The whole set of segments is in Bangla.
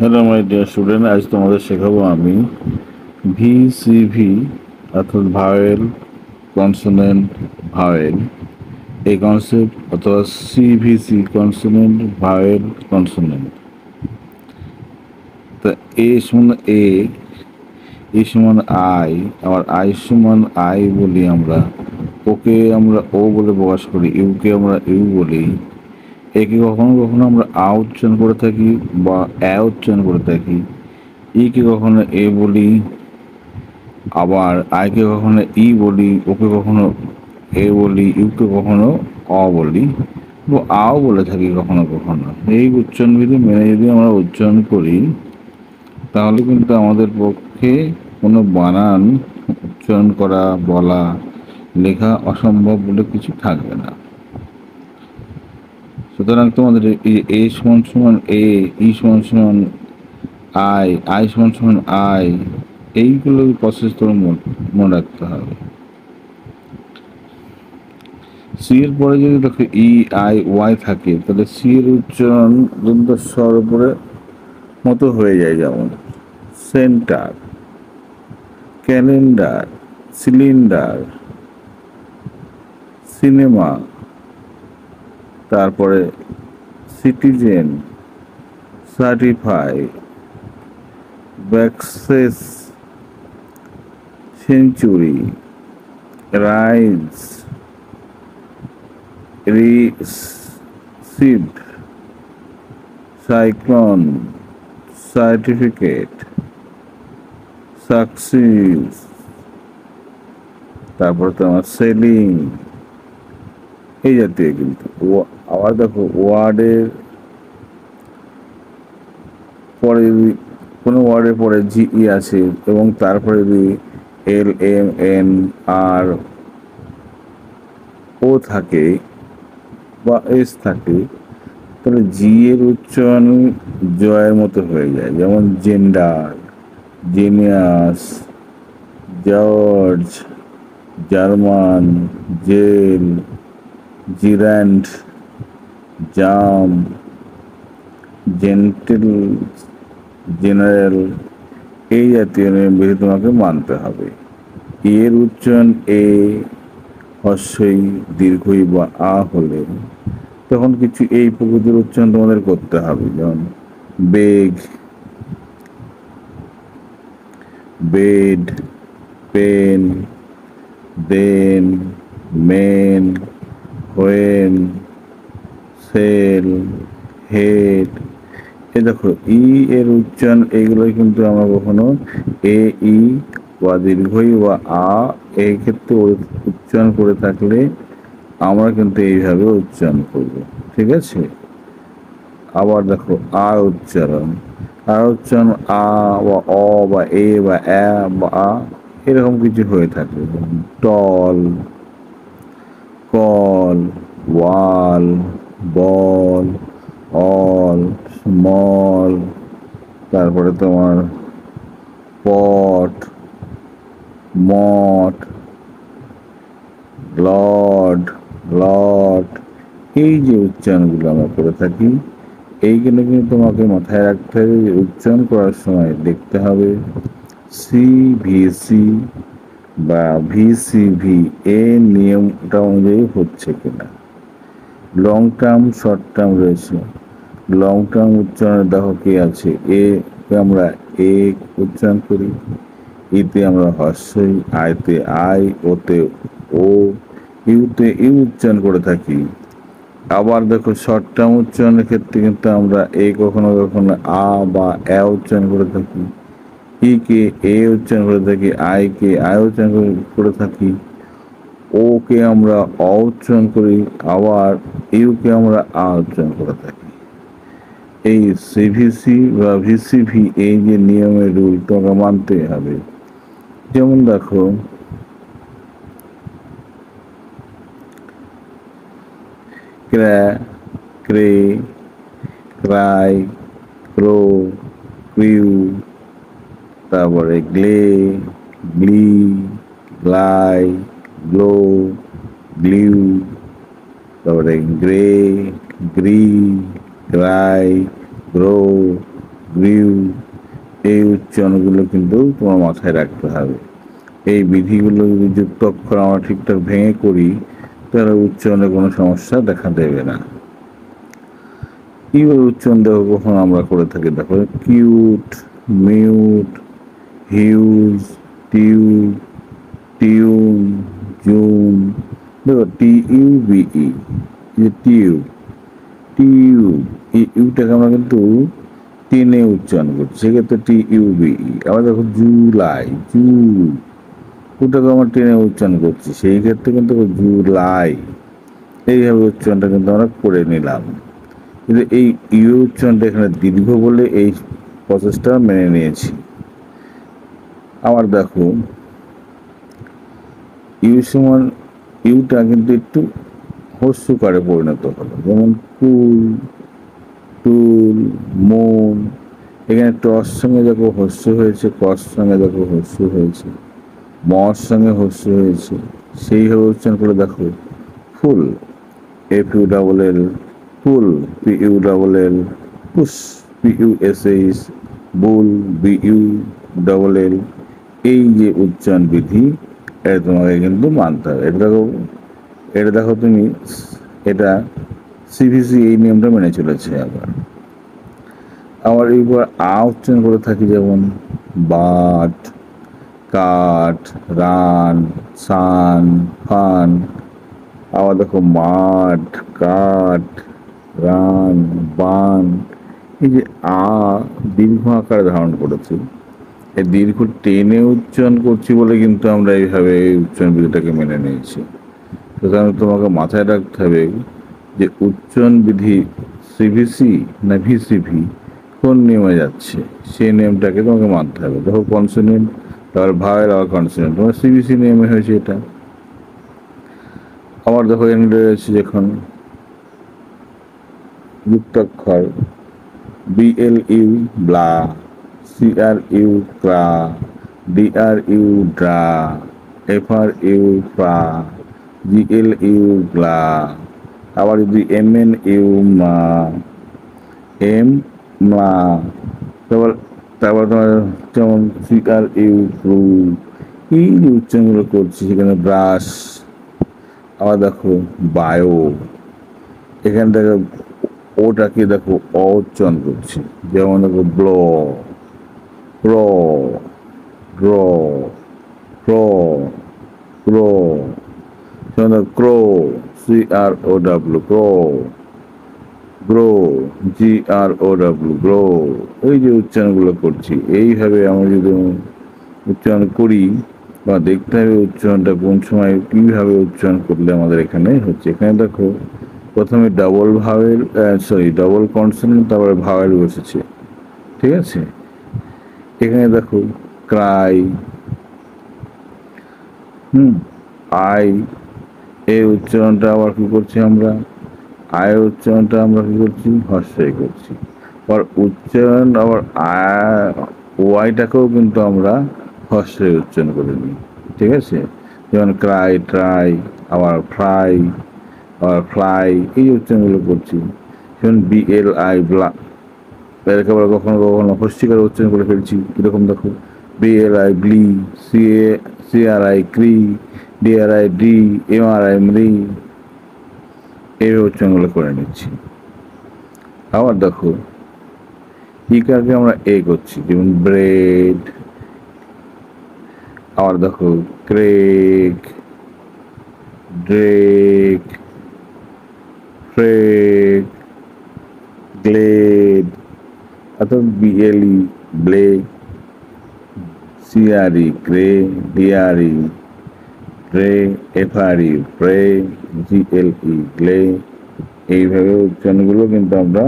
হ্যালো মাই ডিয়ার স্টুডেন্ট, আজ তোমাদের শেখাবো আমি ভিসিভি অর্থাৎ ভাওয়েল, কনসোনেন্ট, ভাওয়েল এই কনসেপ্ট, অথবা সিভিসি কনসোনেন্ট, ভাওয়েল, কনসোনেন্ট। তা এ সমান এ সমান আই, আবার আই সমান আই বলি আমরা। ওকে আমরা ও বলে প্রকাশ করি, ইউকে আমরা ইউ বলি। একে কখনো কখনো আমরা আ উচ্চারণ করে থাকি বা অ্যা উচ্চারণ করে থাকি। কে কখনো এ বলি, আবার আইকে কখনো ই বলি, ওকে কখনো এ বলি, ইউকে কখনো অ বলি, বা আও বলে থাকি কখনো কখনো। এই উচ্চারণবিধি মেনে যদি আমরা উচ্চারণ করি, তাহলে কিন্তু আমাদের পক্ষে কোনো বানান উচ্চারণ করা, বলা, লেখা অসম্ভব বলে কিছু থাকবে না। সুতরাং তোমাদের এ সমান সমান এ, ই সমান সমান আই, আই সমান সমান আই, এইগুলো প্রসেস তোমার মনে রাখতে হবে। সি এর পরে যদি দেখো ই আই ওয়াই থাকে, তাহলে সি এর উচ্চারণ দন্ত স্বর উপরে মতো হয়ে যায়, যেমন সেন্টার, ক্যালেন্ডার, সিলিন্ডার, সিনেমা, তারপরে citizen, certify, access, century, rise, received, cyclone, certificate, success, তারপরে তোমার সেলিং, এই জাতীয়। কিন্তু আবার দেখো ওয়ার্ডের পরে যদি কোনো ওয়ার্ডের পরে জিই আছে এবং তারপরে যদি এল এম এন আর ও থাকে বা এস থাকে, তাহলে জি এর উচ্চারণ জয়ের মতো হয়ে যায়, যেমন gender, genius, George, German, gel, gerund, jam, gentle, general, এই জাতীয় নিয়মবিধি তোমাকে মানতে হবে। এর উচ্চারণ এ হস্যই, দীর্ঘই বা আ হলে তখন কিছু এই প্রকৃতির উচ্চারণ তোমাদের করতে হবে, যেমন beg, bed, pen, then, men, when, sell, head. এই দেখো ই এর উচ্চারণ এইগুলোই কিন্তু আমরা কখনো এ, ই বা দীর্ঘই বা আ এই ক্ষেত্রে উচ্চারণ করে থাকলে আমরা কিন্তু এইভাবে উচ্চারণ করব। ঠিক আছে। আবার দেখো আর উচ্চারণ, আর উচ্চারণ আ বা অ বা এ বা অ্যা বা আ এরকম কিছু হয়ে থাকে। টল, কল, ওয়াল, বল, অল, স্মল, তারপরে তোমার পট, মট, লর্ড, লট, এই যে উচ্চারণগুলো আমরা করে থাকি, এইগুলো কিন্তু তোমাকে মাথায় রাখতে হবে যে উচ্চারণ করার সময় দেখতে হবে সিভিসি বা ভিসিভি এর নিয়মটা অনুযায়ী হচ্ছে কিনা। লং টার্ম, শর্ট টার্ম রয়েছে। লং টার্ম উচ্চারণে দেখো কি আছে, এ কে আমরা এ উচ্চারণ করি, ইতে আমরা হস্যই, আইতে আই, ওতে ও, ইউতে ইউ উচ্চারণ করে থাকি। আবার দেখো শর্ট টার্ম উচ্চারণের ক্ষেত্রে কিন্তু আমরা এ কখনো কখনো আ বা এ উচ্চারণ করে থাকি, ই কে এ উচ্চারণ করে থাকি, আই কে আই উচ্চারণ করে থাকি, ও কে আমরা অ উচ্চারণ করি, আবার ইউ কে আমরা আ উচ্চারণ করে থাকি। এই সিভিসি বা ভিসিভি এই যে নিয়মের রুল তোমাকে মানতে হবে। যেমন দেখো ক্র্যা, ক্রে, ক্রাই, ক্রো, ক্রিউ, তারপরে গ্লে, গ্লি, গ্লাই, গ্লো, গ্লিউ, তারপরে গ্রে, গ্রি, গ্রাই, গ্রো, গ্রিউ, এই উচ্চারণগুলো কিন্তু তোমার মাথায় রাখতে হবে। এই বিধিগুলো যদি যুক্ত অক্ষর আমরা ঠিকঠাক ভেঙে করি তাহলে উচ্চারণে কোনো সমস্যা দেখা দেবে না। কিভাবে উচ্চারণ দেখো কখন আমরা করে থাকি, দেখো cute, mute, huge, tube, tune, June, দেখো TUBE, যে টিউব, টিউব, এই ইউটাকে আমরা কিন্তু টেনে উচ্চারণ করছি, সেক্ষেত্রে TUBE। আবার দেখো জুলাই, ওটাকে আমরা টেনে উচ্চারণ করছি, সেই ক্ষেত্রে কিন্তু জুলাই। এইভাবে উচ্চারণটা কিন্তু আমরা করে নিলাম, কিন্তু এই ইউ উচ্চারণটা এখানে দীর্ঘ বলে এই প্রসেসটা মেনে নিয়েছি। আবার দেখো ইউ সমান, ইউটা কিন্তু একটু হস্যকারে পরিণত হলো, যেমন কুল, টুল, মন। এখানে টস সঙ্গে দেখো হস্য হয়েছে, কস সঙ্গে দেখো হস্য হয়েছে, মর সঙ্গে হস্য হয়েছে, সেইভাবে উচ্চারণ করে দেখো ফুল, FULL, ফুল, PULL, পুশ, PUSH, বুল, BULL। এই যে উচ্চারণ বিধি, এটা তোমাকে কিন্তু মানতে হবে। এটা দেখো তুমি, এটা CBC এই নিয়মটা মেনে চলেছে। আবার এইবার উচ্চারণ করে থাকি, যেমন বাট, কাঠ, রান, সান, ফান। আবার দেখো মাঠ, কাঠ, রান, বান। এই যে দীর্ঘ আকার ধারণ করেছি, এই দীর্ঘ টেনে উচ্চারণ করছি বলে কিন্তু আমরা এইভাবে এই উচ্চারণ বিধিটাকে মেনে নিয়েছি। সুতরাং তোমাকে মাথায় রাখতে হবে যে উচ্চারণ বিধি CVC না VCV কোন নিয়মে যাচ্ছে, সেই নিয়মটাকে তোমাকে মানতে হবে। দেখো কনসোনেন্ট, তারপর ভাওয়েল, আবার কনসোনেন্ট, তোমার CVC নিয়মে হয়েছে এটা। আবার দেখো এখানে রয়েছে যখন যুক্তাক্ষর, BLU ব্লা, CRU ক্রা, DRU ড্রা, FRU ফ্রা, GLU গ্লা। আবার যদি MNU মা, এম মা, তারপর তারপর তোমার যেমন CRU ক্রু। এই যে উচ্চারণগুলো করছি, সেখানে ব্রাশ। আবার দেখো বায়ো, এখানে দেখো ওটাকে দেখো উচ্চারণ করছি, যেমন দেখো ব্ল, প্র, ড্র, প্র, ক্র, ক্রো, CROW, ক্রো, গ্রো, GROW, গ্রো। ওই যে উচ্চারণগুলো করছি, এইভাবে আমরা যদি উচ্চারণ করি বা দেখতে হবে উচ্চারণটা কোন সময় কীভাবে উচ্চারণ করলে আমাদের এখানে হচ্ছে। এখানে দেখো প্রথমে ডাবল ভাওয়েল, ডাবল কনসোনেন্ট, তারপরে ভাওয়েল বসেছে, ঠিক আছে। এখানে দেখো ক্রাই, আই, এই উচ্চারণটা আবার কি করছি আমরা, আয়ের উচ্চারণটা আমরা কি করছি, হর্ষই করছি। আবার উচ্চারণ আবার ওয়াইটাকেও কিন্তু আমরা হর্ষই উচ্চারণ করে নিই, ঠিক আছে। যেমন ক্রাই, ট্রাই, আবার ফ্রাই, আবার ফ্লাই, এই উচ্চারণগুলো করছি। যেমন BLI ব্লা, এটাকে আবার কখনো কখনো হস্যিকার উচ্চারণ করে ফেলছি, কীরকম দেখো BLI ব্লি, CRI ক্রি, DRI D, MRI মৃ। এই উচ্চারণগুলো করে নিচ্ছি। আবার দেখো ইকারকে আমরা করছি, যেমন ব্রেড। আবার দেখো ক্রেক, ড্রেক, ফ্রেক, গ্লেড, অর্থাৎ BLE Blake, CRE grey, DRE grey, FRE ফ্রে, GLE গ্লে। এইভাবে উচ্চারণগুলো কিন্তু আমরা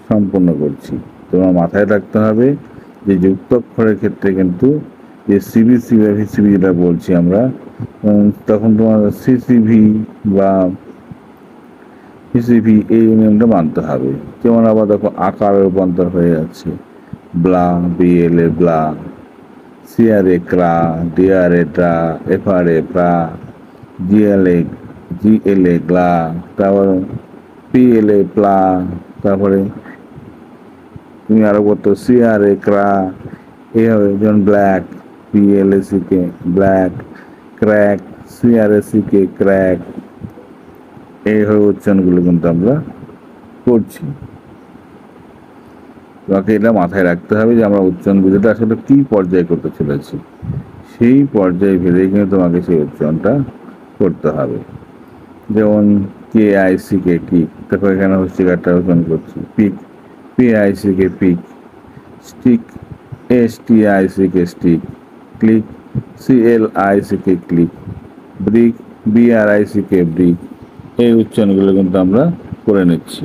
সম্পূর্ণ করছি। তোমার মাথায় রাখতে হবে যে যুক্ত অক্ষরের ক্ষেত্রে কিন্তু যে CBC বা VCV যেটা বলছি আমরা, তখন তোমার CCV বা VCV এই নিয়মটা মানতে হবে। যেমন আবার দেখো আকার রূপান্তর হয়ে যাচ্ছে, ব্লা, BLA ব্লা, CRA ক্রা, DRA ড্রা, FRA ফ্রা, GLA গ্লা, তারপর PLA প্লা, তারপরে তুমি আরো করতে সি আর এ ক্রা, এ হবে যেমন black, P L A C K black, crack, C R A C K crack. এইভাবে উচ্চারণগুলো কিন্তু আমরা করছি। তোমাকে এটা মাথায় রাখতে হবে যে আমরা উচ্চারণ বিধিটা আসলে কি পর্যায়ে করতে চলেছি, সেই পর্যায়ে ভেবেই কিন্তু তোমাকে সেই উচ্চারণটা করতে হবে। যেমন K I C K kick, দেখো এখানে হস্তিকারটা উচ্চারণ করছি, pick, P I C K pick, stick, S T I C K stick, click, C L I C K click, brick, B R I C K brick. এই উচ্চারণগুলো কিন্তু আমরা করে নিচ্ছি।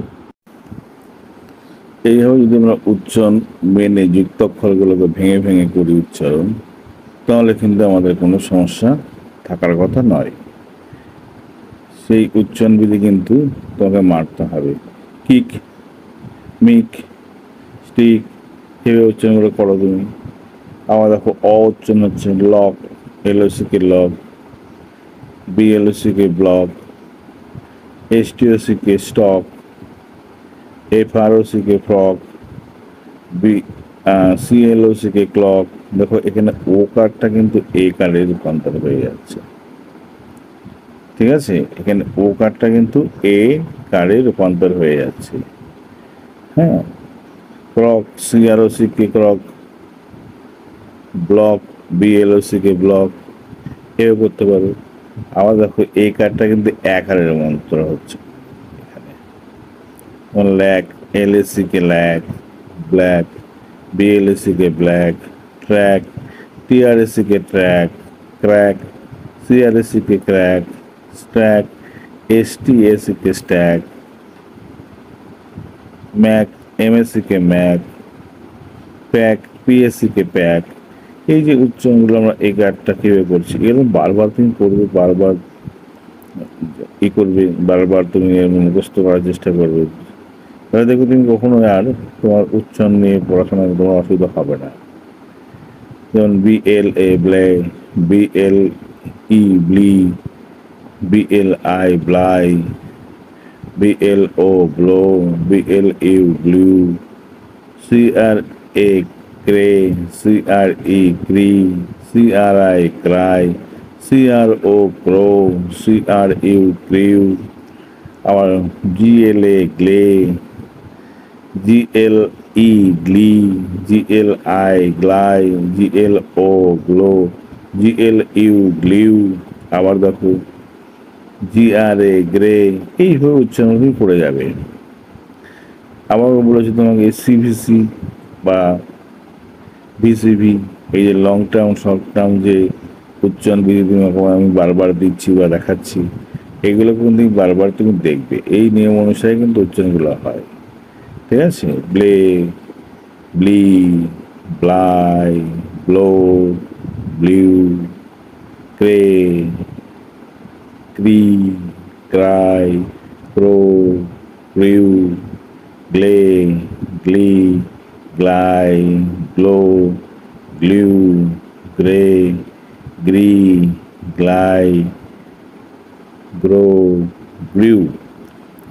এইভাবে যদি আমরা উচ্চারণ মেনে যুক্তাক্ষরগুলোকে ভেঙে ভেঙে করি উচ্চারণ, তাহলে কিন্তু আমাদের কোনো সমস্যা থাকার কথা নয়। সেই উচ্চারণ বিধি কিন্তু তোমাকে মারতে হবে। কিক, মিক, স্টিক, এভাবে উচ্চারণগুলো করো তুমি। আবার দেখো অ উচ্চারণ হচ্ছে লক, এলওসি কে লক, বিএলওসি কে ব্লক, এসটিওসি কে স্টক, এফআরওসি কে ফ্রক, বি সিএলওসি কে ক্লক। দেখো এখানে ও কার্ডটা কিন্তু এ কার্ডে রূপান্তর হয়ে যাচ্ছে, ঠিক আছে? এখানে ও কার্ডটা কিন্তু এ কার্ডে রূপান্তর হয়ে যাচ্ছে। হ্যাঁ, ক্রক, সিআরওসি কে ক্রক, ব্লক, বিএলওসি কে ব্লক, এও করতে পারো। আবার দেখো এই কার্ডটা কিন্তু এক হারে রূপান্তর হচ্ছে এখানে। Lack, L A C K lack, black, B L A C K black, track, T R A C K track, crack, C R S C K crack, stack, S T S C K stack, mack, M S C K mack, pack, P S C K pack. এই যে উচ্চারণগুলো আমরা এই গার্ডটা কীভাবে করছি, এরকম বারবার তুমি করবে, বারবার করবে, বারবার তুমি মুখস্থ করার চেষ্টা করবে, তাহলে দেখো তুমি কখনো আর তোমার উচ্চারণ নিয়ে পড়াশোনায় কোনো অসুবিধা হবে না। যেমন B L A blay, B L E blee, B L I bly, B L O blow, B L U blue, C R A cray, C R E cree, C R I cry, C R O crow, C R U crew. আবার G L A glay, G L E glee, G L I gly, G L O glow, G L U glue. আবার দেখো জিআর এ গ্রে। এইভাবে উচ্চারণ পড়ে যাবে। আবার বলেছি তোমাকে সিভিসি বা ভিসিভি, এই যে লং টার্ম শর্ট টার্ম যে উচ্চারণ বিধি তোমাকে আমি বারবার দিচ্ছি বা দেখাচ্ছি, এগুলো কিন্তু বারবার তুমি দেখবে। এই নিয়ম অনুসারে কিন্তু উচ্চারণগুলো হয়, ঠিক আছে? Blay, blee, bly, blow, blue, cray, cree, cry, crow, crew, glay, glee, gly, glow, glue, grey, gree, gly, grow, glue.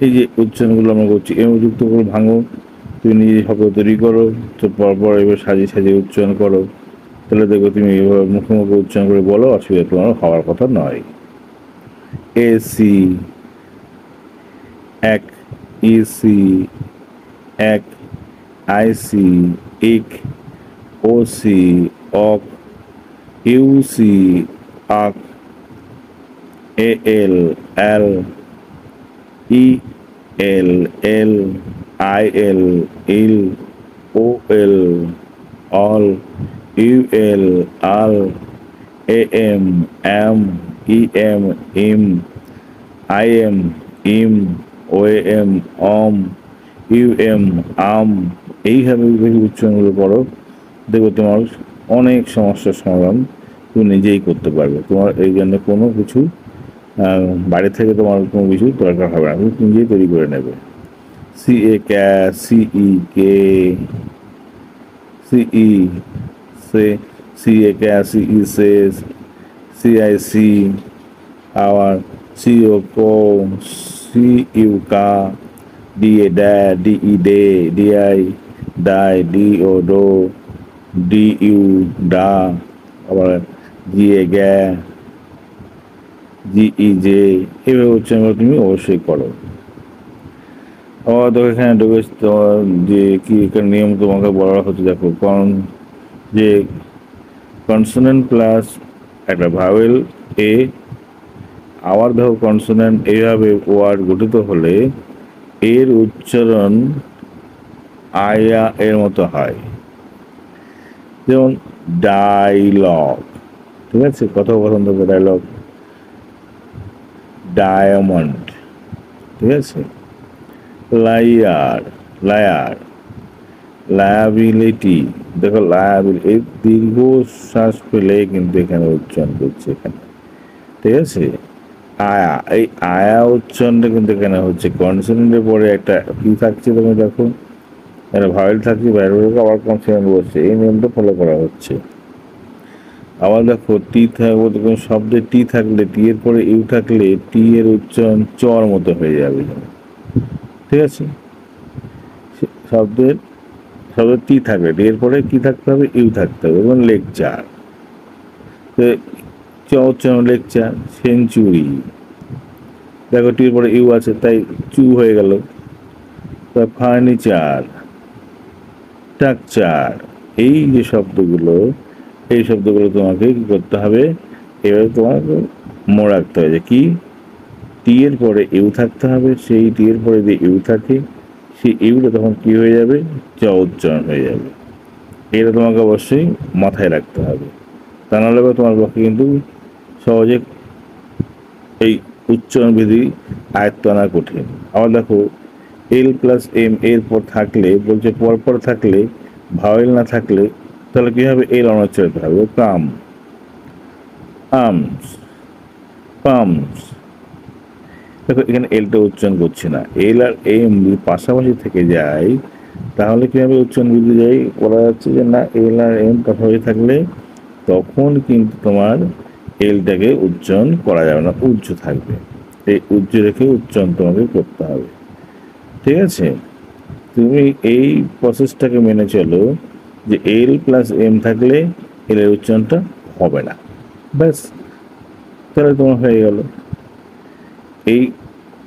এই যে উচ্চারণগুলো আমরা করছি, এম যুক্ত করে ভাঙো, তুমি নিজে শব্দ তৈরি করো, তো পরপর এবার সাজিয়ে সাজিয়ে উচ্চারণ করো, তাহলে দেখো তুমি এভাবে মুখে মুখে উচ্চারণ করে বলো, অসুবিধা তোমার হওয়ার কথা নয়। এসি, এক, ইসি, এক, আইসি, ইক, OC, ock, U C, uck, L, el, E L, el, I L, ill, O L, all, U L, ul, A M, em, E M, im, I M, im, O M, om, U M, um. এইভাবে উচ্চারণগুলো করো, দেখো তোমার অনেক সমস্যার সমাধান তুমি নিজেই করতে পারবে। তোমার এই জন্য কোনো কিছু বাইরে থেকে তোমার কোনো কিছু দরকার হবে না, তুমি নিজেই তৈরি করে নেবে। সি এ ক্যা, সিই কে, সিই সে, C A ca, C E say, C I see, আবার C O co, C U ka, D A da, D E day, D I, die, D O doe, D U da, আবার জিএ গ্যা, জিই জে, এইভাবে উচ্চারণ তুমি অবশ্যই করো। আবার দেখো এখানে ঢুকে যে কি এখানে নিয়ম তোমাকে বলা হচ্ছে, দেখো যে কনসোনেন্ট প্লাস একটা ভাওয়েল এ, আবার দেখো কনসোনেন্ট এইভাবে ওয়ার্ড গঠিত হলে এর উচ্চারণ আয়া এর মতো হয়। যেমন ডায়লগ, ঠিক আছে, কথোপকথন থেকে ডায়লগ, ডায়মন্ড, ঠিক আছে, লায়ার, লায়ার, লায়াবিলিটি, দেখো লায়াবিলিটি এই দীর্ঘ শ্বাস পেলে কিন্তু এখানে উচ্চারণ করছে এখানে, ঠিক আছে। আয়া, এই আয়া উচ্চারণটা কিন্তু এখানে হচ্ছে কনসোনেন্টের পরে একটা কি থাকছে, তুমি দেখো একটা ভাওয়েল থাকছে, ভাওয়েল আবার কনসোনেন্ট বসছে, এই নিয়মটা ফলো করা হচ্ছে। আবার দেখো টি থাকবে, শব্দে টি থাকলে, টি এর পরে ইউ থাকলে টি এর উচ্চারণ চর মতো হয়ে যাবে, ঠিক আছে। শব্দের শব্দের টি থাকবে, টি এর পরে কি থাকতে হবে, ইউ থাকতে হবে। এবং লেকচার, চ উচ্চারণ লেকচার। সেঞ্চুরি, দেখো টির পরে ইউ আছে তাই চু হয়ে গেল। ফার্নিচার, স্ট্রাকচার, এই যে শব্দগুলো, এই শব্দগুলো তোমাকে কি করতে হবে, এবার তোমাকে মনে রাখতে হবে যে কি, টি এর পরে ইউ থাকতে হবে, সেই টি এর পরে যে ইউ থাকে সেই ইউটা তখন কি হয়ে যাবে, চ উচ্চারণ হয়ে যাবে। এটা তোমাকে অবশ্যই মাথায় রাখতে হবে, তা নাহলে তোমার পক্ষে কিন্তু সহজে এই উচ্চারণ বিধি আয়ত্ত আনা কঠিন। আবার দেখো এল প্লাস এম এর পর থাকলে বলছে, পরপর থাকলে, ভাওয়েল না থাকলে তাহলে কি হবে, এল অনুচ্চারিত হবে। কাম, আর্মস, পাম্পস, দেখো এখানে এলটা উচ্চারণ করছে না, এল আর এম পাশাপাশি থেকে যায় তাহলে কিভাবে উচ্চারণ বিধি যায়, বলা যাচ্ছে যে না, এল আর এম পাশাপাশি থাকলে তখন কিন্তু তোমার এলটাকে উচ্চারণ করা যাবে না, উজ্জ থাকবে, এই উজ্জ রেখে উচ্চারণ তোমাকে করতে হবে, ঠিক আছে। তুমি এই প্রসেসটাকে মেনে চলো যে এল প্লাস এম থাকলে এল এর উচ্চারণটা হবে না, ব্যাস, তাহলে তোমার হয়ে গেল। এই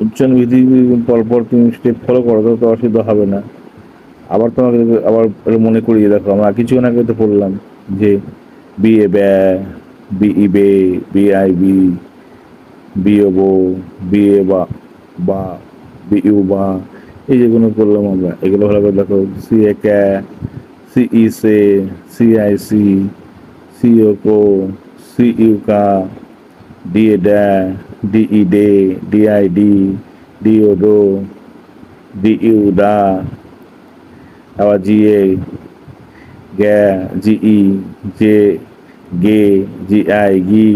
উচ্চারণ বিধি পরপর তুমি স্টেপ ফলো করো তো অসুবিধা হবে না। আবার তোমাকে আবার মনে করিয়ে দেখো, আমরা কিছুক্ষণ আগে তো পড়লাম যে বি এ ব্যা, বি ই বে, বি আই বি, বি ও বো, বি এ বা, বা বি ইউ বা, এই যেগুলো করলাম আমরা, এগুলো ভালো করে দেখো। C A ca, C E say, C I see, C O co, C U ka, D A da, D E day, D I dee, D O doe, D U da, আবার জি এ গ্যা, জি E J, gay, G I গি,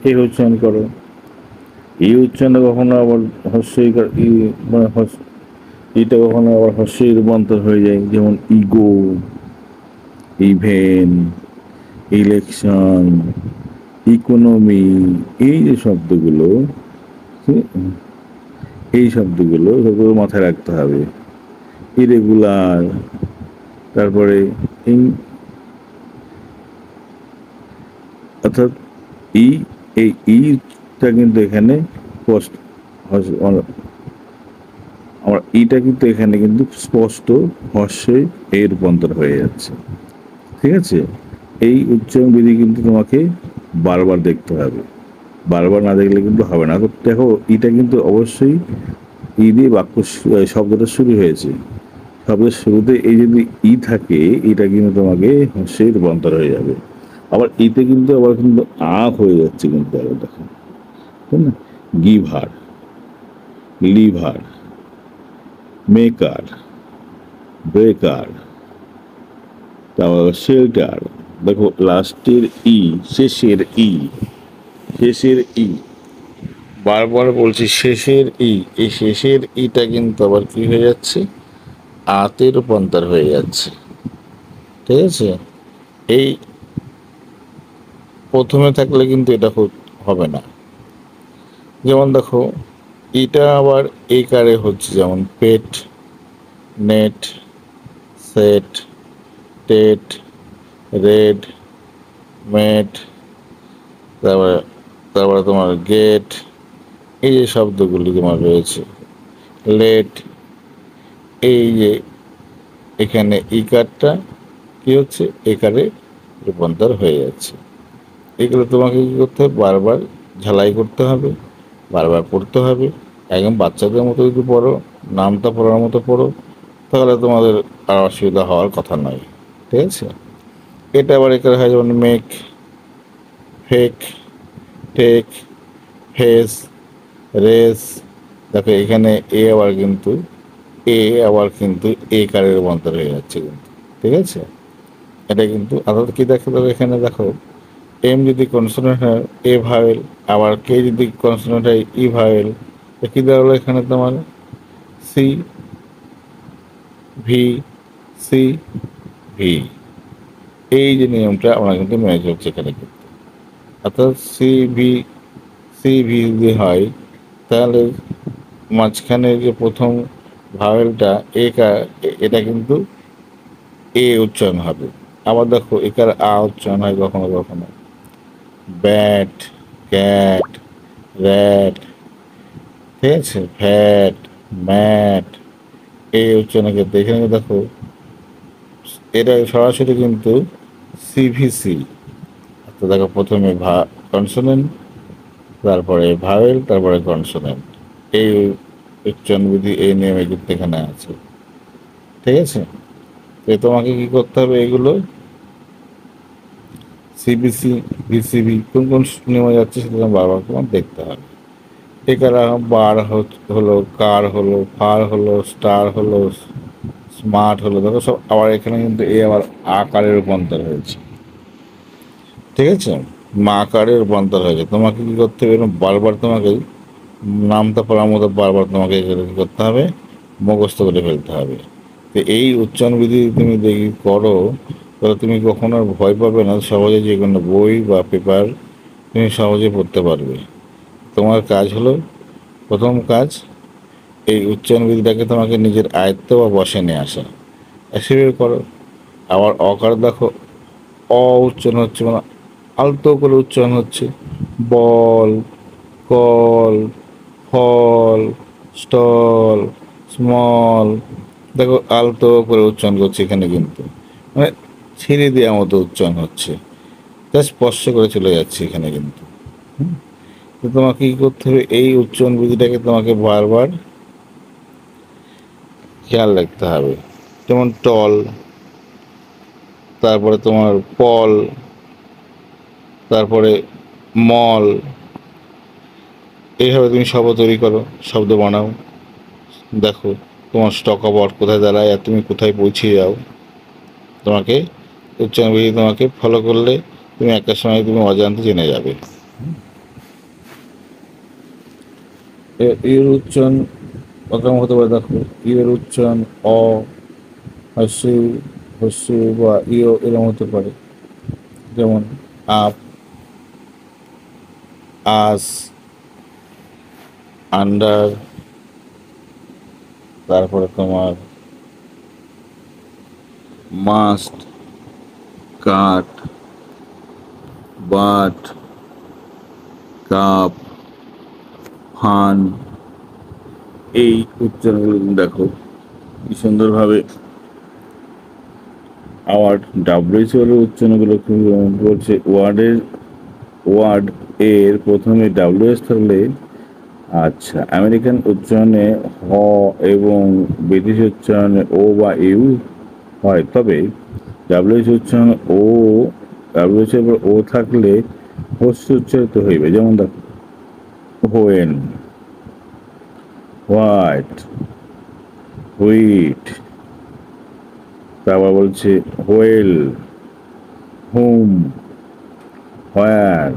এই উচ্চারণ করো। এই উচ্চারণটা কখনো আবার হস্যই মানে এটা কখনো আবার হস্যই রূপান্তর হয়ে যায়, যেমন ইগো, ইভেন, ইলেকশন, ইকোনমি, এই যে শব্দগুলো, এই শব্দগুলো সবগুলো মাথায় রাখতে হবে। ইরেগুলার, তারপরে অর্থাৎ ই, এই ইটা কিন্তু এখানে আমার ইটা কিন্তু এখানে কিন্তু স্পষ্ট হর্ষে এই রূপান্তর হয়ে যাচ্ছে, ঠিক আছে। এই উচ্চারণ বিধি কিন্তু তোমাকে বারবার দেখতে হবে, বারবার না দেখলে কিন্তু হবে না। দেখো ইটা কিন্তু অবশ্যই ই দিয়ে বাক্য শব্দটা শুরু হয়েছে, শব্দের শুরুতে এই যদি ই থাকে এটা কিন্তু তোমাকে হর্ষে রূপান্তর হয়ে যাবে। আবার ইতে কিন্তু আবার কিন্তু হয়ে যাচ্ছে কিন্তু, আবার দেখো, তাই না, গিভার, লিভার, মেকার, ব্রেকার, তারপর শেল্টার, দেখো লাস্টের ই, শেষের ই, শেষের ই, বারবার বলছি শেষের ই, এই শেষের ইটা কিন্তু আবার কি হয়ে যাচ্ছে, আতে রূপান্তর হয়ে যাচ্ছে, ঠিক আছে। এই প্রথমে থাকলে কিন্তু এটা হবে না। যেমন দেখো এটা আবার এই কারে হচ্ছে, যেমন pet, net, set, tet, red, মেট, তারপরে তারপরে তোমার গেট, এই যে শব্দগুলি তোমার রয়েছে, লেট, এই যে এখানে ইকারটা কি হচ্ছে, একারে রূপান্তর হয়ে যাচ্ছে। এগুলো তোমাকে কী করতে হবে, বারবার ঝালাই করতে হবে, বারবার পড়তে হবে। একদম বাচ্চাদের মতো যদি পড়ো, নামটা পড়ার মতো পড়ো, তাহলে তোমাদের আর অসুবিধা হওয়ার কথা নয়। ঠিক আছে, এটা আবার এখানে হয় যেমন make, fake, take, face, race. দেখো এখানে এ আবার কিন্তু এ কারের রূপান্তর হয়ে যাচ্ছে কিন্তু। ঠিক আছে, এটা কিন্তু অর্থাৎ কি দেখো, এখানে দেখো এম যদি কনসোনেন্ট হয় এ ভাওয়েল, আবার কে যদি কনসোনেন্ট হয় ই ভাওয়েল, কি দাঁড়ালো এখানে তোমার সি ভি, সি ভি। এই যে নিয়মটা আমরা কিন্তু মেনে চলছি এখানে কিন্তু। অর্থাৎ সি ভি যদি হয়, তাহলে মাঝখানে যে প্রথম ভাওয়েলটা এটা কিন্তু এ উচ্চারণ হবে। আবার দেখো একার আ উচ্চারণ হয় কখনো কখনো, ব্যাট, ক্যাট, র্যাট, ঠিক আছে, ফ্যাট, ম্যাট, এই উচ্চারণের ক্ষেত্রে এখানে দেখো এটা সরাসরি কিন্তু সিভিসি। তো দেখো প্রথমে কনসোনেন্ট, তারপরে ভাওয়েল, তারপরে কনসোনেন্ট, এই উচ্চারণবিধি এই নিয়মে কিন্তু এখানে আছে। ঠিক আছে, তো তোমাকে কি করতে হবে, এগুলো সিবিসি, ভিসিবি কোন কোন নিয়মে যাচ্ছে সেটা তোমার বারবার তোমার দেখতে হবে। এছাড়া বার হলো, কার হলো, ফার হলো, স্টার হলো, স্মার্ট হলো, দেখো সব আবার এখানে কিন্তু এই আবার আকারে রূপান্তর হয়েছে। ঠিক আছে, মা আকারে রূপান্তর হয়েছে। তোমাকে কী করতে হবে, এরকম বারবার তোমাকে নামটা পড়ার মতো বারবার তোমাকে কী করতে হবে, মুখস্থ করে ফেলতে হবে। তো এই উচ্চারণ বিধি তুমি দেখি করো, তাহলে তুমি কখনো আর ভয় পাবে না, সহজে যে কোনো বই বা পেপার তুমি সহজে পড়তে পারবে। তোমার কাজ হলো, প্রথম কাজ এই উচ্চারণ বিধিটাকে তোমাকে নিজের আয়ত্ত বা বসে নিয়ে আসা, সেভাবে করো। আবার অকার দেখো অ উচ্চারণ হচ্ছে, মানে আলতো করে উচ্চারণ হচ্ছে, বল, কল, ফল, স্টল, স্মল, দেখো আলতো করে উচ্চারণ করছে এখানে কিন্তু, মানে ছেড়ে দেওয়ার মতো উচ্চারণ হচ্ছে, জাস্ট স্পর্শ করে চলে যাচ্ছে এখানে কিন্তু। তো তোমাকে কী করতে হবে, এই উচ্চারণ বিধিটাকে তোমাকে বারবার খেয়াল রাখতে হবে। যেমন টল, তারপরে তোমার পল, তারপরে মল, এইভাবে তুমি শব্দ তৈরি করো, শব্দ বানাও। দেখো তোমার স্টক অফ ওয়ার্ড কোথায় দাঁড়ায় আর তুমি কোথায় পৌঁছে যাও। তোমাকে উচ্চারণবিধি তোমাকে ফলো করলে তুমি একটা সময় তুমি অজান্তে জেনে যাবে। এর উচ্চারণ প্রথম হতে পারে, দেখো এর উচ্চারণ অ, হস্যু, হস্যু বা ইও এরকম হতে পারে। যেমন আপ, আস, আন্ডার, তারপরে তোমার must, cut, but, cup, fun, এই উচ্চারণগুলো দেখো কি সুন্দরভাবে। আবার ডাব্লিউএইচ এর উচ্চারণগুলো কি বলছে, ওয়ার্ড এর প্রথমে ডাব্লিউএস থাকলে, আচ্ছা আমেরিকান উচ্চারণে হ এবং ব্রিটিশ উচ্চারণে ও বা ইউ হয়, তবে ডাব্লিউএইচ উচ্চারণে ডাব্লিউএইচ এর ও থাকলে হস্য উচ্চারিত হইবে। যেমন দেখো হোয়েন, হোয়াইট, হুইট, তারপর বলছে whale, whom, where,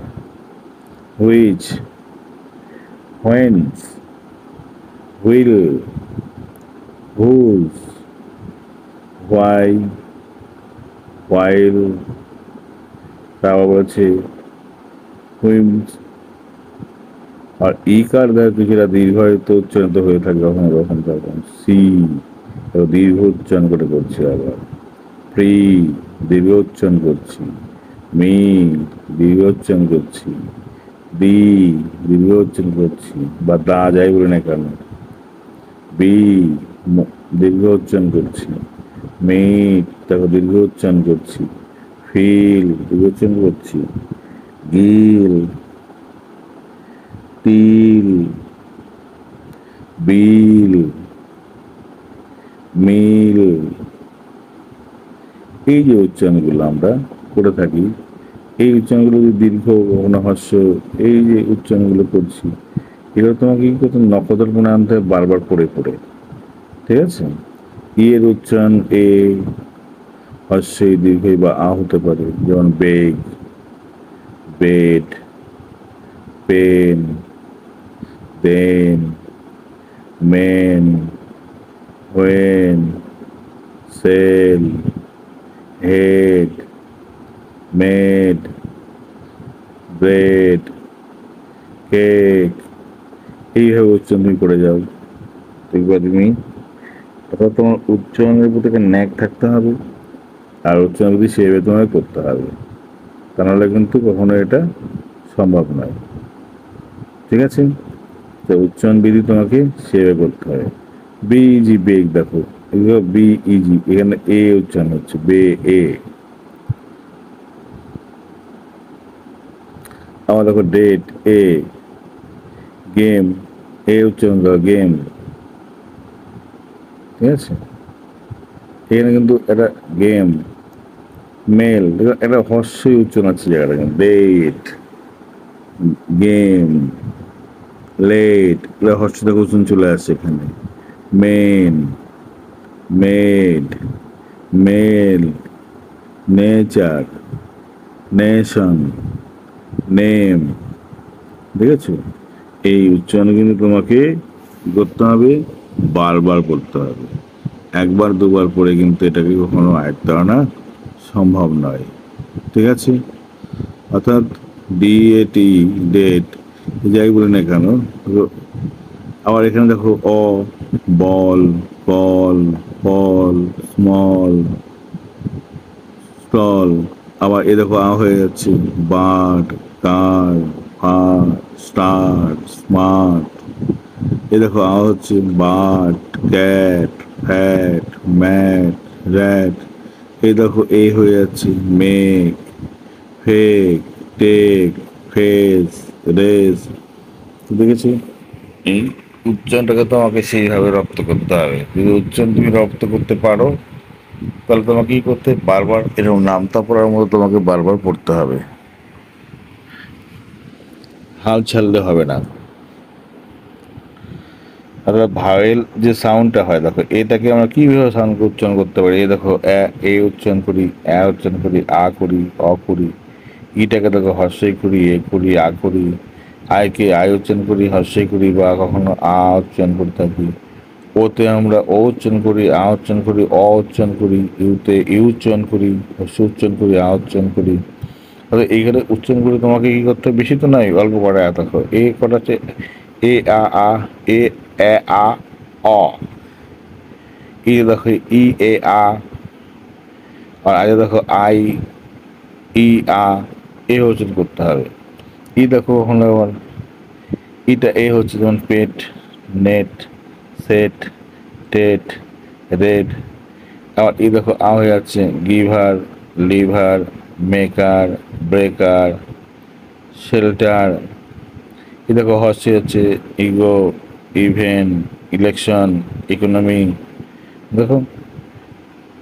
which, whence, wheel, whose, why, while, তারপর বলছে হুইমস। আর ইকার দ্বারা কিছুটা দীর্ঘায়িত উচ্চারিত হয়ে থাকে কখনো কখনো, তখন সি দীর্ঘ উচ্চারণ করে করছে আবার। প্রি দীর্ঘ উচ্চারণ করছি, মি দীর্ঘ উচ্চারণ করছি, দি দীর্ঘ উচ্চারণ করছি, বা দা যাই বলি না কেন, বি দীর্ঘ উচ্চারণ করছি, মিট তাকে দীর্ঘ উচ্চারণ করছি, ফিল দীর্ঘ উচ্চারণ করছি, গিল, তিল, বিল, মিল, এই যে উচ্চারণগুলো আমরা করে থাকি, এই উচ্চারণগুলো যদি দীর্ঘ কখনো হর্ষ, এই যে উচ্চারণগুলো করছি, এগুলো তোমাকে কি করতে নকদর মনে আনতে হবে বারবার পড়ে পড়ে। ঠিক আছে? ই এর উচ্চারণ এ, হর্ষে দীর্ঘ বা আ হতে পারে, যেমন beg, bed, pen, then, men, when, sell, head, made, bread, cake, এইভাবে উচ্চারণ তুমি করে যাও, দেখবা তুমি। অর্থাৎ তোমার উচ্চারণের প্রতি একটা ন্যাক থাকতে হবে, আর উচ্চারণ প্রতি সেভাবে তোমাকে করতে হবে, তা নাহলে কিন্তু কখনো এটা সম্ভব নয়। ঠিক আছে? তো উচ্চারণ বিধি তোমাকে সেভাবে করতে হবে। বি ইজি বেগ, দেখো এগুলো বি ইজি, এখানে এ উচ্চারণ হচ্ছে বে এ। আমার দেখো ডেট এ, গেম এ উচ্চারণ করো গেম। ঠিক আছে? এখানে কিন্তু এটা গেম, মেল একটা হর্ষই উচ্চারণ আছে জায়গাটা, ডেট, গেম, লেট এটা হর্ষ থেকে উচ্চারণ চলে আসছে এখানে, main, made, male, nature, nation, name. দেখেছো? এই উচ্চারণ কিন্তু তোমাকে করতে হবে, বারবার করতে হবে। একবার দুবার পরে কিন্তু এটাকে কখনো আয়ত্ত আনা সম্ভব নয়। ঠিক আছে? অর্থাৎ ডিএটি ডেট যাই বলি না কেন, আবার এখানে দেখো অ, ball, call, fall, small, stall, আবার এ দেখো আ হয়ে যাচ্ছে bard, car, far, start, smart. A দেখো আ হচ্ছে bard, cat, fat, mat, rat. এই দেখো এ হয়ে যাচ্ছে make, fake, take, face, race. দেখেছি? এই উচ্চারণটাকে তোমাকে সেইভাবে রপ্ত করতে হবে। যদি উচ্চারণ তুমি রপ্ত করতে পারো, তাহলে তোমাকে কি করতে বারবার এরকম নামতা পড়ার মতো তোমাকে বারবার পড়তে হবে, হাল ছাড়লে হবে না। আর ভাওয়েল যে সাউন্ডটা হয়, দেখো এটাকে আমরা কিভাবে সাউন্ড উচ্চারণ করতে পারি। এই দেখো এ উচ্চারণ করি, উচ্চারণ করি, আ করি, অ করি। ইটাকে দেখো হর্ষই করি, এ করি, আ করি। আয়কে আয় উচ্চারণ করি, হর্ষই করি, বা কখনো আ উচ্চারণ করে থাকি। ওতে আমরা ও উচ্চারণ করি, আ উচ্চারণ করি, অ উচ্চারণ করি। ইউতে ইউ উচ্চারণ করি, হর্ষ উচ্চারণ করি, আ উচ্চারণ করি। তাহলে এইখানে উচ্চারণ করে তোমাকে কি করতে হবে, বেশি তো নয়, অল্প কটা দেখো এ কটাতে এ আ এ আ অ, ই দেখো ই এ আ, আর আগে দেখো আই ই আ, এ উচ্চারণ করতে হবে। ই দেখো ওখানে আবার ইটা এ হচ্ছে যেমন pet, net, set, tet, red. আবার ই দেখো আ হয়ে যাচ্ছে giver, liver, maker, breaker, shelter. এ দেখো হচ্ছে হচ্ছে ইগো, ইভেন্ট, ইলেকশন, ইকোনমি। দেখো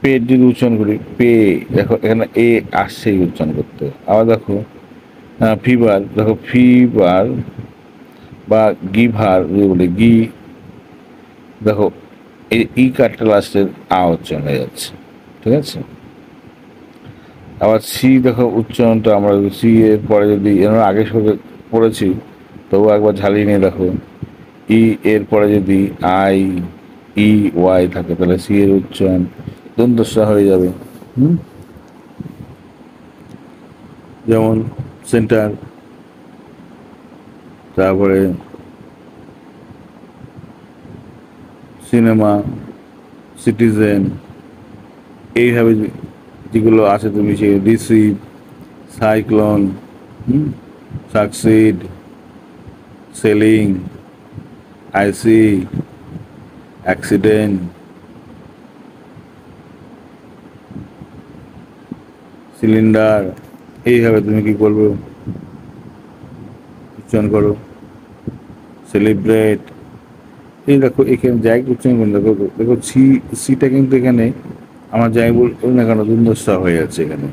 পে যদি উচ্চারণ করি পে, দেখো এখানে এ আসছে উচ্চারণ করতে। আবার দেখো ফিভার, দেখো ফিভার বা গিভার যদি বলি গি, দেখো এই ই কার্ডটা লাস্টের আ উচ্চারণ হয়ে যাচ্ছে। ঠিক আছে? আবার সি দেখো উচ্চারণটা আমরা সি এর পরে যদি আমরা আগে সঙ্গে পড়েছি, তবু একবার ঝালিয়ে নিয়ে দেখো ই এর পরে যদি আই ই ওয়াই থাকে, তাহলে সি এর উচ্চারণ দন্তস্ব হয়ে যাবে। হুম, যেমন সেন্টার, তারপরে সিনেমা, সিটিজেন, এইভাবে যেগুলো আছে তুমি সেই রিসিভ, সাইক্লোন, সাকসিড, সেলিং, আইসি, অ্যাক্সিডেন্ট, সিলিন্ডার, এইভাবে তুমি কি করবে, উচ্চারণ করো। সেলিব্রেট, এই দেখো এখানে যাই উচ্চারণ করুন, দেখো দেখো সিটা কিন্তু এখানে আমার যাই বলুন না কেন দুর্দশা হয়ে যাচ্ছে এখানে।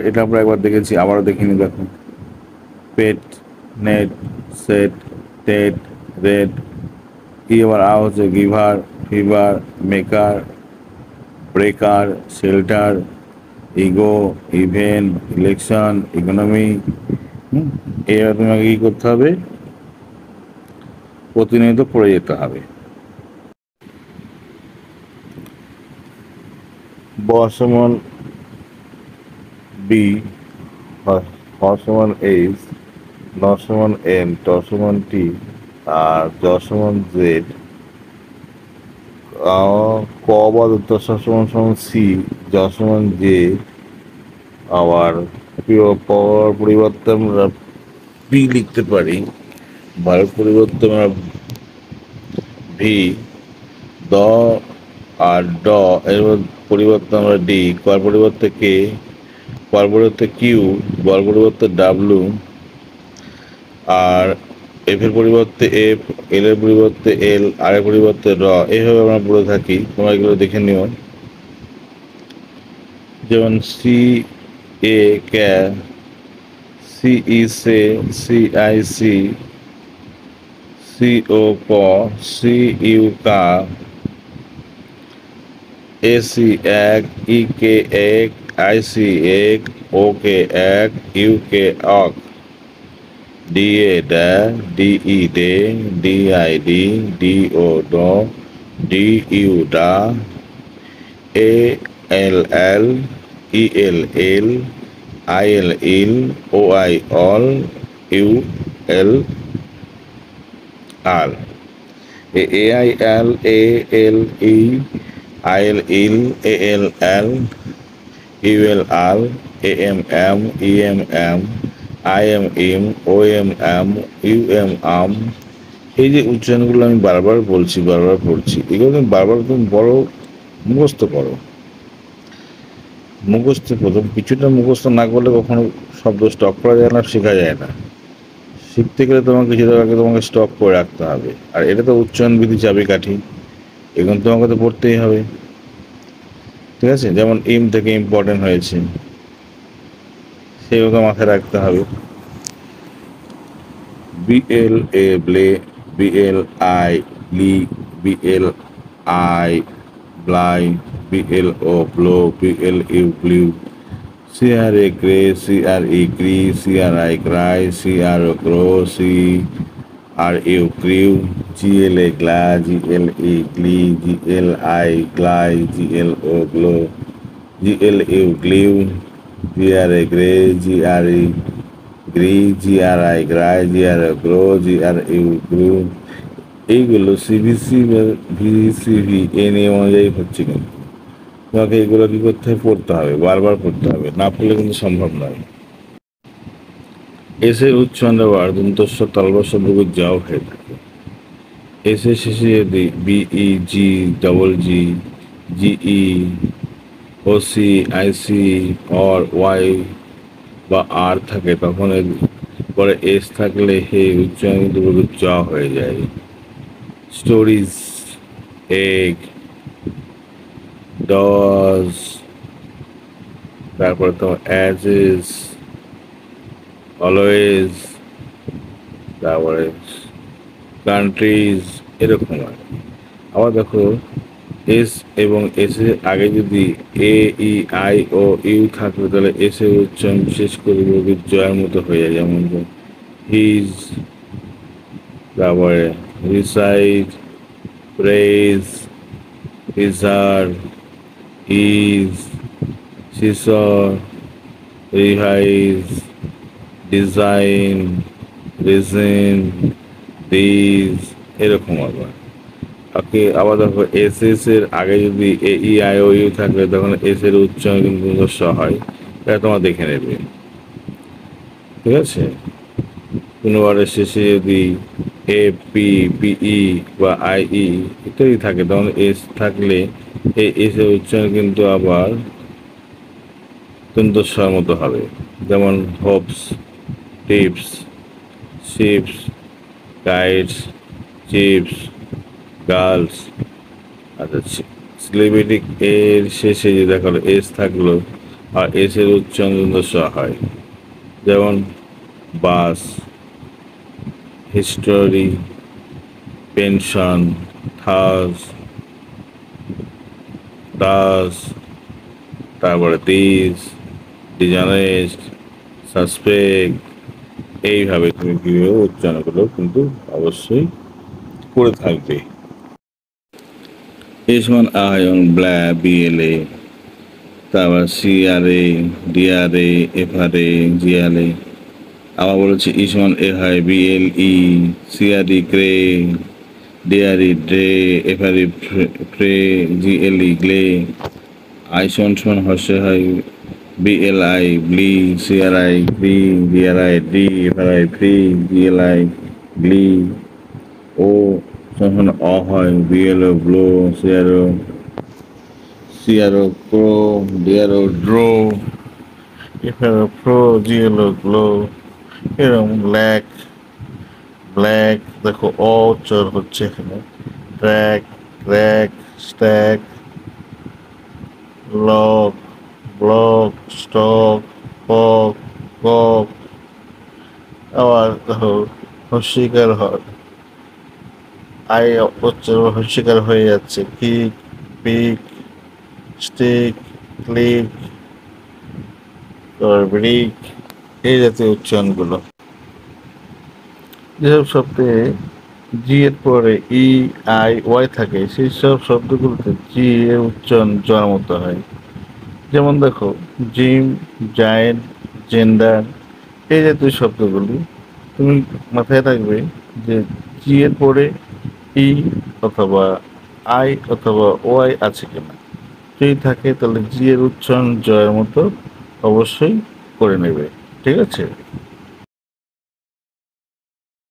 এটা আমরা একবার দেখেছি, আবারও দেখিনি। দেখো পেট, নেট, সেট, টেট, রেড, এবার হচ্ছে giver, fever, maker, breaker, shelter, ego, event, election, economy. এবার তোমাকে কি করতে হবে, প্রতিনিয়ত পড়ে যেতে হবে। বর্ষমান বি, হর্ষমান এইচ, নসমান এন, টসমান টি, আর দশমান জেড, ক বা দশমান সমান সি, যশমান জে, আবার পাওয়ার পরিবর্তে আমরা পি লিখতে পারি, বায়ুর পরিবর্তে আমরা ভি, দ আর ড এর পরিবর্তে আমরা ডি, কর পরিবর্তে কে, পর পরিবর্তে কিউ, বর পরিবর্তে ডাব্লু, আর এফ এর পরিবর্তে এফ, এল এর পরিবর্তে এল, আর এর পরিবর্তে র। এইভাবে আমরা পড়ে থাকি, তোমরা এগুলো দেখে নিও। যেমন C A ca, C E say, C I see, C O co, C U কা, এ সি এক, ই কে এক, আই সি এক, ও কে এক, ইউ কে অক, D A da, D E day, D I dee, D O doe, D U da, A L el, E L el, I L ill, O I all, U L ar, A I L, A L E, I L ill, A L el, U L ar, A M em, E M em, I M em, O M em, U M um. এই যে উচ্চারণগুলো আমি বারবার বলছি, বারবার পড়ছি, এগুলো তুমি বারবার তুমি বড় মুখস্থ করো। মুখস্থ প্রথম কিছুটা মুখস্থ না করলে কখনো শব্দ স্টক করা যায় না, শেখা যায় না। শিখতে গেলে তোমাকে কিছুটা আগে তোমাকে স্টক করে রাখতে হবে, আর এটা তো উচ্চারণ বিধি চাবিকাঠি, এগুলো তোমাকে তো পড়তেই হবে। ঠিক আছে, যেমন ইম থেকে ইম্পর্টেন্ট হয়েছে, সেগুলো মাথায় রাখতে হবে। B L A blay, B L I lee, B L I bly, B L O blow, B L U blue, CR a grey, CR e grey, CRI cry, CR o grow, CR u crew, GL a gla, GL e glee, GL I gly, GL o glow, GL u glew, GR a grey, GR e grey, GRI cry, GR o grow, GR u grew। এইগুলো সিবিসি বা ভিসিভি এ নিয়ম অনুযায়ী হচ্ছে, কিন্তু তোমাকে এগুলো কি করতে হবে, পড়তে হবে, বারবার পড়তে হবে, না পড়লে কিন্তু সম্ভব নয়। এসের উচ্চারণ আবার দন্তস্ব তালবস্য বুকু যাও হয়ে থাকে। এসের শেষে যদি BE G, double G, GE, OC, IC, or Y বা আর থাকে, তখন এর পরে এস থাকলে হে উচ্চারণ কিন্তু বুকু জ হয়ে যায়। স্টোরিজ, এগ, ডজ, তারপরে তোমার অ্যাজ ইজ, অলওয়েজ, তারপরে কান্ট্রিজ, এরকম আর কি। আবার দেখো এস এবং এস এর আগে যদি এ ই আই ও ইউ থাকলে, তাহলে এস এর উচ্চারণ বিশেষ করে জয়ের মতো হয়ে যায়, যেমন হিজ, তারপরে reside, praise, reserve, is, scissor, revise, design, reason, these, এরকম আবার। ওকে, আবার দেখো এস এস এর আগে যদি এ ই আই ও ইউ থাকলে তখন এস এর উচ্চারণ কিন্তু স হয়। এটা তোমার দেখে নেবে, ঠিক আছে। কোনো ওয়ার্ডের শেষে যদি এ পি পিই বা আই ই ইত্যাদি থাকে তখন এস থাকলে এই এস এর উচ্চারণ কিন্তু আবার তন্তস্বর মতো হবে। যেমন Hopes, tips, ships, kites, chips, girls. আচ্ছা, সিলেবেটিক এর শেষে যে দেখো এস থাকলো আর এস এর উচ্চারণ তন্তস্ব হয়। যেমন বাস, হিস্টোরি, পেনশন, থাস, দাস, তারপরে দিস, ডিজনেস্ট, সাসপেক্ট। এইভাবে তুমি কীভাবে উচ্চারণগুলো কিন্তু অবশ্যই করে থাকবে। এ সমান আই এবং ব্ল্যা বিএলএ, তারপর সিআরএ, ডিআরএ, এফআরএ, জিআরএ। আবার বলেছে ই সমান এ হয় B L E, C R E cray, D R E dray, F R E fray, G L E glay. I সমান সমান হর্ষে হয় B L I blee, C R I gree, D R I dee, F R I free, G L I glee. O সমান অ হয় B L O blow, C R O crow, D R O dro, F R O pro, G L O glow. এরকম ব্ল্যাক, ব্ল্যাক দেখো অ উচ্চার হচ্ছে এখানে। Track, crack, stack, lock, block, stock, পক, কক। আবার দেখো হস্যিকার হয়, আই উচ্চারণ হস্যিকার হয়ে যাচ্ছে। Kick, pick, stick, click, brick. এই জাতীয় উচ্চারণগুলো যেসব শব্দে জি এর পরে ই আই ওয়াই থাকে সেই সব শব্দগুলোতে জি এর উচ্চারণ জর মতো হয়। যেমন দেখো জিম, জায়েন্ট, জেন্ডার। এই জাতীয় শব্দগুলি তুমি মাথায় রাখবে যে জি এর পরে ই অথবা আই অথবা ওয়াই আছে কিনা। যদি থাকে তাহলে জি এর উচ্চারণ জয়ের মতো অবশ্যই করে নেবে, ঠিক আছে।